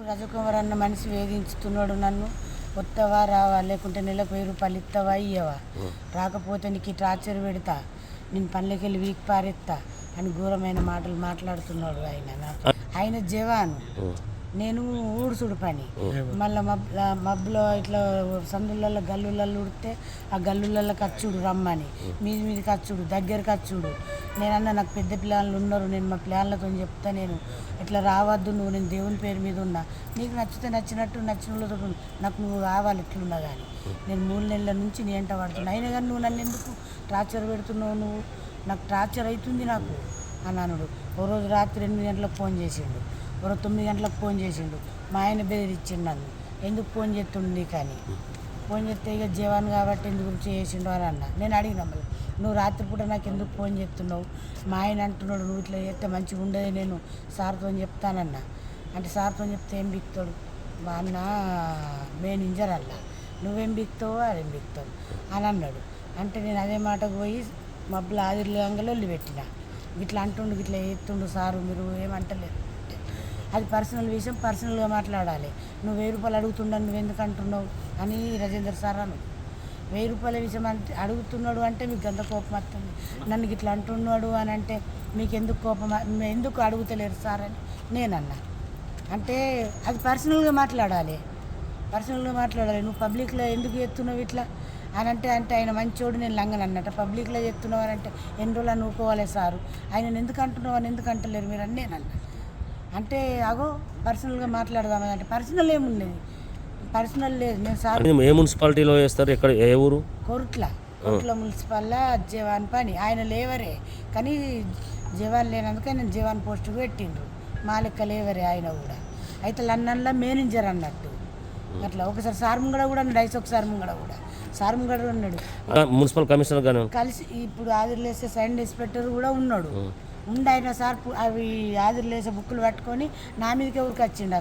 రజకుమార్ అన్న మనిషి వేధించుతున్నాడు నన్ను. వస్తావా రావా, లేకుంటే నెలకు 1000 రూపాయలు ఇస్తావా ఇయ్యవా, రాకపోతే నీకు టార్చర్ పెడతా, నేను పనులకి వెళ్ళి వీక్ పారెత్తా అని ఘోరమైన మాటలు మాట్లాడుతున్నాడు ఆయన నాతో. ఆయన జవాను, నేను ఊడుసుడు పని. మళ్ళీ మబ్బులో ఇట్లా సందులలో గల్లులలో ఉడితే ఆ గల్లులలో కచ్చుడు రమ్మని, మీది కచ్చుడు, దగ్గర కచ్చుడు. నేనన్నా నాకు పెద్ద పిల్లలు ఉన్నారు, నేను మా పిల్లలతో చెప్తా, నేను ఇట్లా రావద్దు, నువ్వు నేను దేవుని పేరు మీద ఉన్నా, నీకు నచ్చితే నచ్చినట్టు నచ్చిన వాళ్ళతో నాకు నువ్వు కావాలి ఎట్లున్నా కానీ, నేను 3 నెలల నుంచి నీ ఎంట పడుతున్నా, అయినా కానీ నువ్వు నన్ను ఎందుకు టార్చర్ పెడుతున్నావు, నువ్వు నాకు టార్చర్ అవుతుంది నాకు అని అనుడు. ఓ రోజు రాత్రి 8 గంటలకు ఫోన్ చేసిండు, ఒక 9 గంటలకు ఫోన్ చేసిండు. మా ఆయన బెదిరించిండు నన్ను, ఎందుకు ఫోన్ చేస్తుండు నీకు అని. ఫోన్ చేస్తే ఇక జవాన్ కాబట్టి ఎందుకు చేసిండు అని అన్న. నేను అడిగిన మళ్ళీ, నువ్వు రాత్రిపూట నాకు ఎందుకు ఫోన్ చేస్తున్నావు, మా ఆయన అంటున్నాడు నువ్వు ఇట్లా చేస్తే మంచిగా ఉండదు, నేను సార్తో చెప్తానన్నా. అంటే సార్తో చెప్తే ఏం బిక్తాడు, మా అన్న మేనేజర్ అల్ల, నువ్వేం బిక్తావు అదేం బిక్తావు అని అన్నాడు. అంటే నేను అదే మాటకు పోయి మబ్బులు ఆదిర్లంగలో పెట్టిన, ఇట్లా అంటుండు ఇట్లా ఎత్తుండు సారు, మీరు ఏమంటలేదు, అది పర్సనల్ విషయం, పర్సనల్గా మాట్లాడాలి, నువ్వు 1000 రూపాయలు అడుగుతున్నావు నువ్వు ఎందుకు అంటున్నావు అని రాజేందర్ సార్ అను. 1000 రూపాయల విషయం అంటే అడుగుతున్నాడు అంటే మీకు ఎంత కోపం వస్తుంది, నన్ను ఇట్లా అంటున్నాడు అని అంటే మీకు ఎందుకు కోపం, ఎందుకు అడుగుతలేరు సార్ అని నేనన్నా. అంటే అది పర్సనల్గా మాట్లాడాలి, పర్సనల్గా మాట్లాడాలి. నువ్వు పబ్లిక్లో ఎందుకు చేస్తున్నావు ఇట్లా అని అంటే, అంటే ఆయన మంచోడు నేను లంగను అన్నట్టు, పబ్లిక్లో చెప్తున్నావు అని అంటే ఎన్ని రోజులు అనుకోవాలి సారు, ఆయన ఎందుకు అంటున్నావు అని ఎందుకు అంటలేరు మీరు అని నేనన్నా. అంటే అగో పర్సనల్గా మాట్లాడదామని, అంటే పర్సనల్ ఏమున్నది, పర్సనల్ లేదు. నేను సార్ ఏ మున్సిపాలిటీలో వేస్తారు, ఎక్కడ ఏ ఊరు? కొరుట్ల మున్సిపల్లో జవాన్ పని, ఆయన లేవరే కానీ జవాన్ లేనందుకే నేను జవాన్ పోస్టుకు పెట్టిండ్రు, మా లెక్క లేవరే ఆయన కూడా. అయితే లండన్లో మేనేజర్ అన్నట్టు అట్లా. ఒకసారి సార్ ముంగడ కూడా అన్నాడు, ఒకసారి ముంగడ కూడా సార్ ముంగడ ఉన్నాడు, మున్సిపల్ కమిషనర్ గాను కలిసి. ఇప్పుడు ఆదిర్లేసే సైన్ ఇన్స్పెక్టర్ కూడా ఉన్నాడు, ఉండి ఆయన సార్ అవి ఆదిర్లేసే బుక్కులు పట్టుకొని నా మీదకి ఎవరికి వచ్చిండు ఆ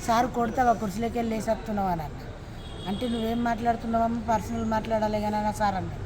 సారు కొడతావా కుర్చీలోకి వెళ్ళి వేసేస్తున్నావు అని అన్న. అంటే నువ్వేం మాట్లాడుతున్నావమ్మా, పర్సనల్ మాట్లాడాలి కానీ అన్న సార్ అన్నాడు.